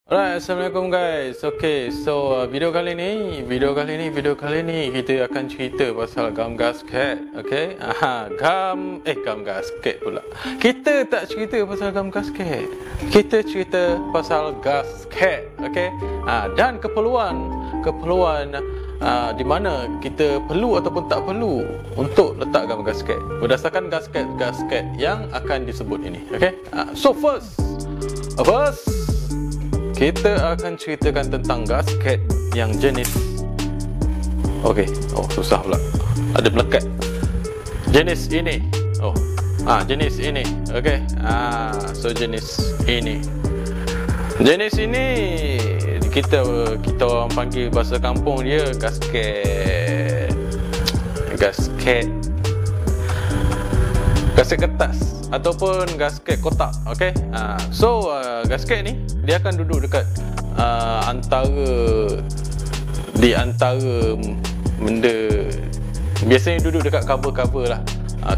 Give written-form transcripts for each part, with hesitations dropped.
Alright, Assalamualaikum guys. Okay, so video kali ni kita akan cerita pasal gum gasket. Okay, gum gasket pula. Kita tak cerita pasal gum gasket. Kita cerita pasal gasket. Okay, dan keperluan di mana kita perlu ataupun tak perlu untuk letak gum gasket berdasarkan gasket yang akan disebut ini. Okay, so first kita akan ceritakan tentang gasket yang jenis susah pula, ada melekat. Jenis ini jenis ini. So jenis ini kita orang panggil bahasa kampung dia gasket kertas ataupun gasket kotak. So gasket ni dia akan duduk dekat di antara benda, biasanya duduk dekat cover lah,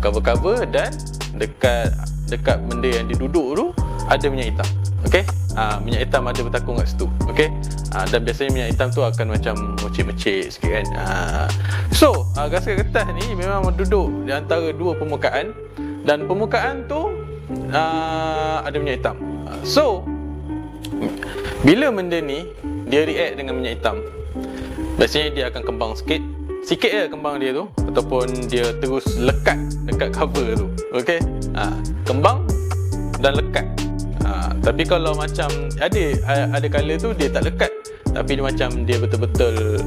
cover dan dekat benda yang diduduk tu ada minyak hitam. Minyak hitam ada bertakung kat situ. Dan biasanya minyak hitam tu akan macam mecik-mecik sikit kan. So gasket kertas ni memang duduk di antara dua permukaan, dan permukaan tu ada minyak hitam. So bila benda ni dia react dengan minyak hitam, biasanya dia akan kembang sikit je kembang dia tu, ataupun dia terus lekat dekat cover tu. Kembang dan lekat. Tapi kalau macam ada kala tu dia tak lekat, tapi dia macam dia betul-betul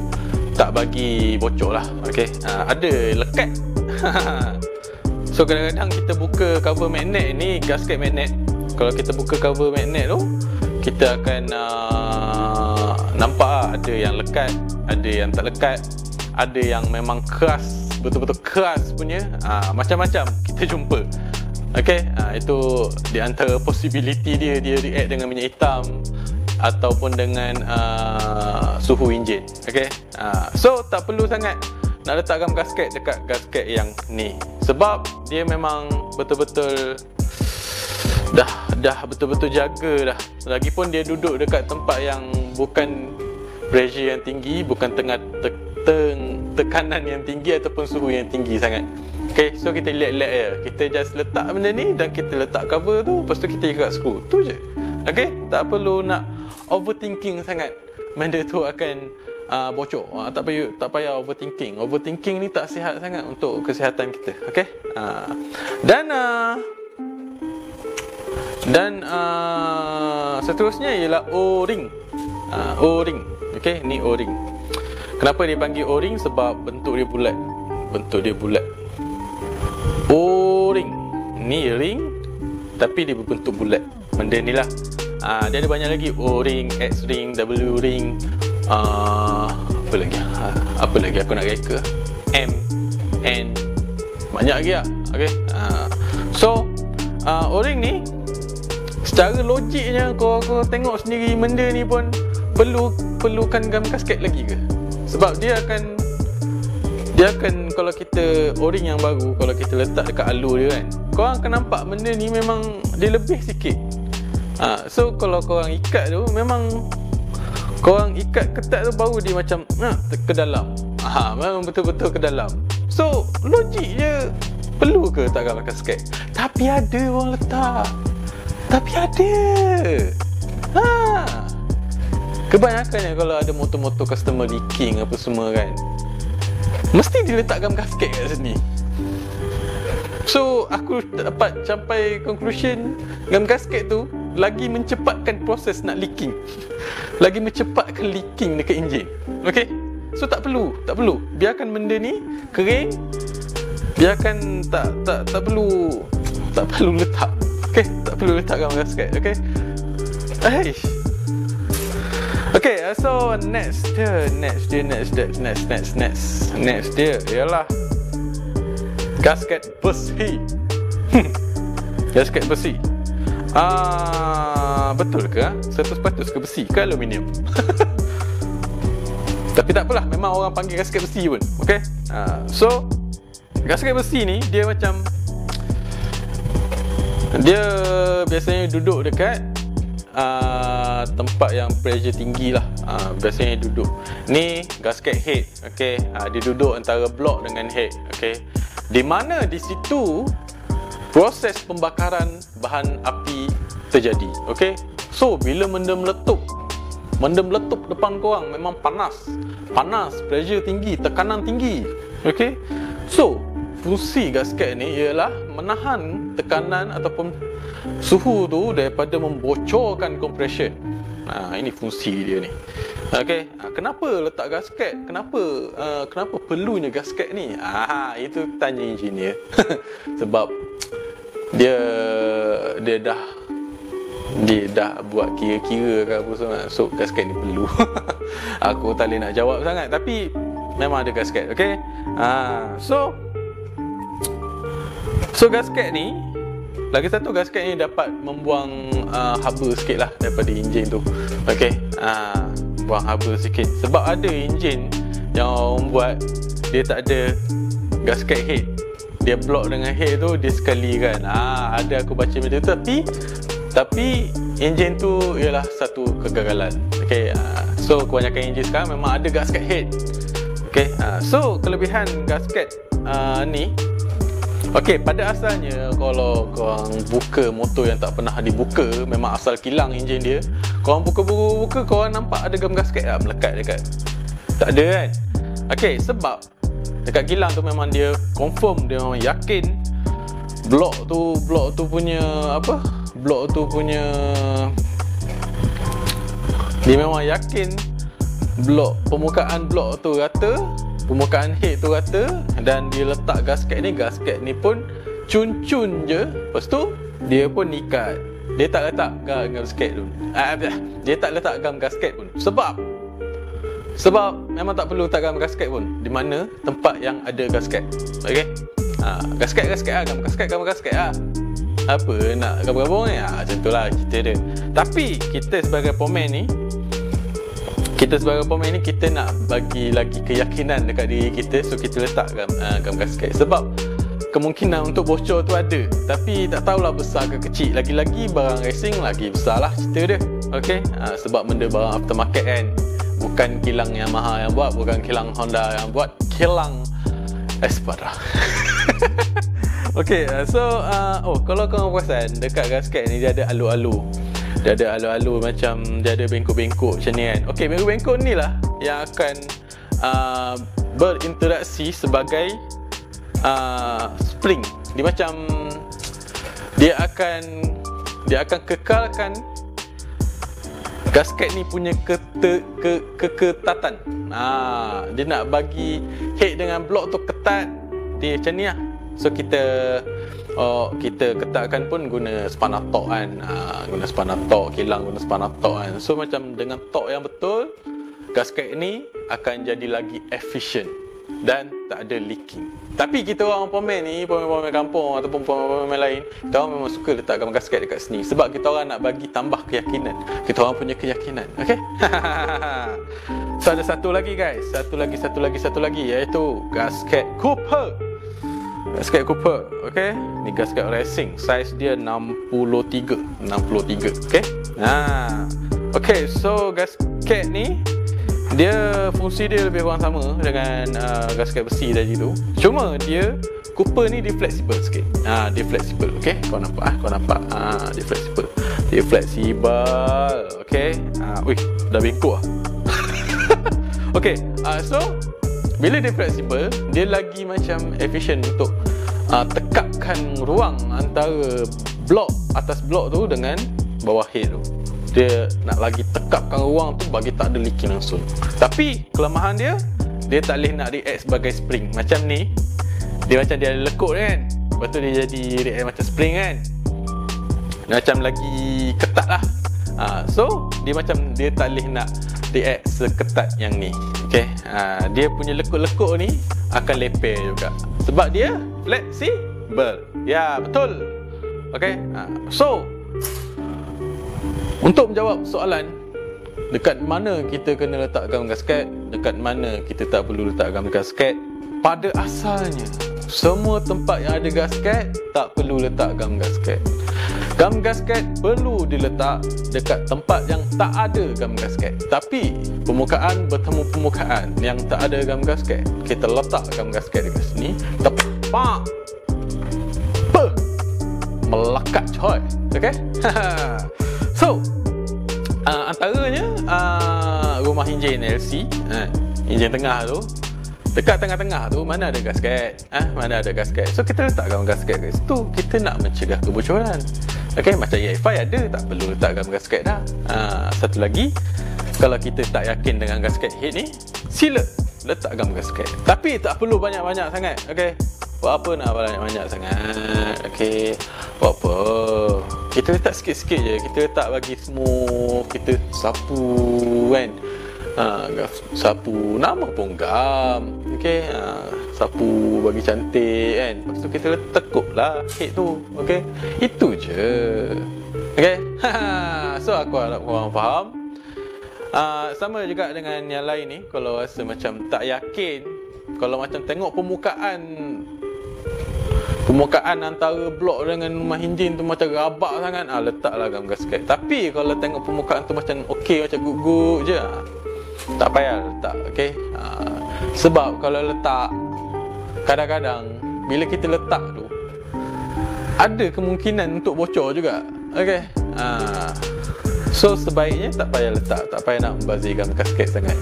tak bagi bocor lah. Ada lekat. So kadang-kadang kita buka cover magnet ni, gasket magnet. Kalau kita buka cover magnet tu, kita akan nampak ada yang lekat, ada yang tak lekat, ada yang memang keras, betul-betul keras punya. Macam-macam kita jumpa. Itu di antara possibility dia react dengan minyak hitam ataupun dengan suhu enjin. So tak perlu sangat nak letak gum gasket dekat gasket yang ni, sebab dia memang betul-betul dah betul-betul jaga dah. Lagipun dia duduk dekat tempat yang bukan pressure yang tinggi, bukan tekanan yang tinggi ataupun suhu yang tinggi sangat. So kita relax je, kita just letak benda ni dan kita letak cover tu, lepas tu kita ikat skru, tu je. Tak perlu nak overthinking sangat, benda tu akan bocor. Tak payah overthinking. Overthinking ni tak sihat sangat untuk kesihatan kita. Dan seterusnya ialah O-ring. O-ring. Ni O-ring. Kenapa dia panggil O-ring? Sebab bentuk dia bulat. O-ring. Ni ring tapi dia berbentuk bulat. Benda ni lah. Dia ada banyak lagi. O-ring, X-ring, W-ring, apa lagi aku nak reka, M, N, banyak lagi lah. So O-ring ni secara logiknya, kau tengok sendiri, benda ni pun perlukan gum gasket lagi ke? Sebab dia akan kalau kita O-ring yang baru, kalau kita letak dekat alur dia kan, korang akan nampak benda ni memang dia lebih sikit. So kalau korang ikat tu, memang korang ikat ketat tu baru dia macam ke dalam. Memang betul-betul ke dalam. So logik je, perlu ke letak gum gasket? Tapi ada orang letak. Kebanyakannya kalau ada motor-motor customer leaking apa semua kan, mesti dia letak gum gasket kat sini. So aku dapat sampai conclusion, gum gasket tu lagi mencepatkan proses nak leaking, lagi mencepatkan leaking dekat enjin. So tak perlu. Biarkan benda ni kering. Biarkan tak perlu letak. Tak perlu letak gum gasket. So next dia ialah gasket besi. Gasket besi. Betul ke? 100% ke besi ke aluminium? Tapi tak apalah, memang orang panggil gasket besi pun. So gasket besi ni dia macam, dia biasanya duduk dekat tempat yang pressure tinggi lah, biasanya duduk. Ni gasket head, okey. Dia duduk antara block dengan head, okey. Di mana di situ proses pembakaran bahan api terjadi, okey. So bila benda meletup depan korang, memang panas, pressure tinggi, tekanan tinggi, okey. So fungsi gasket ni ialah menahan tekanan ataupun suhu tu daripada membocorkan compression. Ini fungsi dia ni. Okey, kenapa letak gasket? Kenapa perlunya gasket ni? Itu tanya engineer. Sebab dia dah buat kira-kira ke apa semua. So gasket ni perlu. Aku tak boleh nak jawab sangat, tapi memang ada gasket, okey. So gasket ni, lagi satu, gasket ni dapat membuang haba sikit lah daripada enjin tu, okey. Buang haba sikit. Sebab ada enjin yang orang buat, dia tak ada gasket head, dia block dengan head tu, dia sekali kan. Ada aku baca macam tu, tapi enjin tu ialah satu kegagalan, okey. So kebanyakan enjin sekarang memang ada gasket head, okey. So kelebihan gasket ni, okey, pada asalnya kalau korang buka motor yang tak pernah dibuka, memang asal kilang enjin dia, korang buka, korang nampak ada gam gasket tak melekat dekat? Tak ada kan? Okey, sebab dekat kilang tu memang dia confirm, dia memang yakin blok tu punya dia memang yakin permukaan blok tu rata, permukaan head tu rata, dan dia letak gasket ni pun cun-cun je. Lepas tu dia pun ikat. Dia tak letak gam gasket tu. Dia tak letak gam gasket pun. Sebab memang tak perlu letak gam gasket pun di mana tempat yang ada gasket. Okey. Gasket lah, gam gasket lah. Apa nak gabung-gabung ni? Macam tu lah cerita dia. Tapi kita sebagai pemain ni, kita nak bagi lagi keyakinan dekat diri kita. So kita letak gam gasket. Sebab kemungkinan untuk bocor tu ada, tapi tak tahulah besar ke kecil. Lagi-lagi barang racing lagi besar lah cerita dia, okey. Sebab benda barang aftermarket kan, bukan kilang Yamaha yang buat, bukan kilang Honda yang buat, kilang Espada. Okey, so kalau korang perasan dekat gasket ni dia ada alu-alu. Dia ada alu-alu, macam dia ada bengkok-bengkok macam ni kan. Okey, bengkok-bengkok ni lah yang akan berinteraksi sebagai spring. Dia macam dia akan kekalkan gasket ni punya keketatan. Dia nak bagi head dengan block tu ketat. Dia macam ni lah. So kita ketatkan pun guna spanner torque kan. Guna spanner torque, kilang guna spanner torque kan. So macam dengan torque yang betul, gasket ni akan jadi lagi efisien dan tak ada leaking. Tapi kita orang pemain ni, pemain kampung ataupun pemain lain, kita orang memang suka letak gam gasket dekat sini. Sebab kita orang nak bagi tambah keyakinan. Kita orang punya keyakinan, okey. So ada satu lagi guys, satu lagi, iaitu gasket Cooper. Gasket Cooper, okey. Ni gasket racing, saiz dia 63, okey. Okey, so gasket ni dia fungsi dia lebih kurang sama dengan gasket besi tadi tu. Cuma dia Cooper ni dia fleksibel sikit. Dia fleksibel, okey. Kau nampak? Dia fleksibel. Okey. Dah bengkok ah. Okey. So bila dia fleksibel, dia lagi macam efisien untuk tekapkan ruang antara blok, atas blok tu dengan bawah head tu. Dia nak lagi tekapkan ruang tu bagi tak ada leaking langsung. Tapi kelemahan dia tak boleh nak react sebagai spring. Macam ni, dia macam dia ada lekuk kan, lepas tu dia jadi react macam spring kan. Dia macam lagi ketat lah. So dia macam dia tak boleh nak react seketat yang ni, okay. Dia punya lekuk-lekuk ni akan leper juga sebab dia fleksibel. Ya, betul. Okay. So untuk menjawab soalan dekat mana kita kena letak gam gasket, dekat mana kita tak perlu letak gam gasket, pada asalnya semua tempat yang ada gasket tak perlu letak gam gasket. Gam gasket perlu diletak dekat tempat yang tak ada gam gasket. Tapi permukaan bertemu permukaan yang tak ada gam gasket, kita letak gam gasket dekat sini, tepak, melekat coy. Okay. So antaranya rumah enjin LC, enjin tengah tu, dekat tengah-tengah tu mana ada gasket, mana ada gasket. So kita letak gam gasket kat situ, kita nak mencegah kebocoran. Okay, macam EFI ada, tak perlu letak gam gasket dah. Satu lagi, kalau kita tak yakin dengan gasket head ni, sila letak gam gasket. Tapi tak perlu banyak-banyak sangat. Okay, buat apa nak banyak-banyak sangat? Okay, buat apa? Kita letak sikit-sikit je. Kita letak bagi smooth. Kita sapu kan, sapu nama pun gam. Okay, sapu bagi cantik kan. Lepas tu kita tekuk lah head tu. Okay, itu je. Okay. So aku harap korang faham. Sama juga dengan yang lain ni. Kalau rasa macam tak yakin, kalau macam tengok permukaan antara blok dengan rumah enjin tu macam rabak sangat, letaklah gam gasket. Tapi kalau tengok permukaan tu macam okey, macam good-good je, tak payah letak. Okay. Sebab kalau letak, kadang-kadang bila kita letak tu ada kemungkinan untuk bocor juga. Okay. So sebaiknya tak payah letak, tak payah nak membazir gam gasket sangat.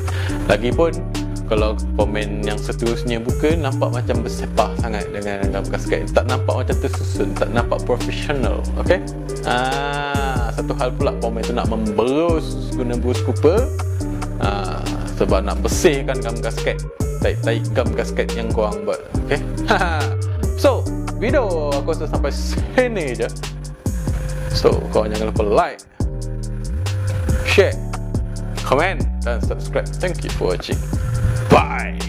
Lagipun kalau komen yang seterusnya buka, nampak macam bersepah sangat dengan gam gasket, tak nampak macam tersusun, tak nampak profesional. Okay. Satu hal pula komen tu nak memberus guna berus cooper, sebab nak bersihkan gam gasket, taik-taik gam gasket yang korang buat. Okay. So video aku rasa sampai sini je. So korang jangan lupa like, share, comment dan subscribe. Thank you for watching. Bye.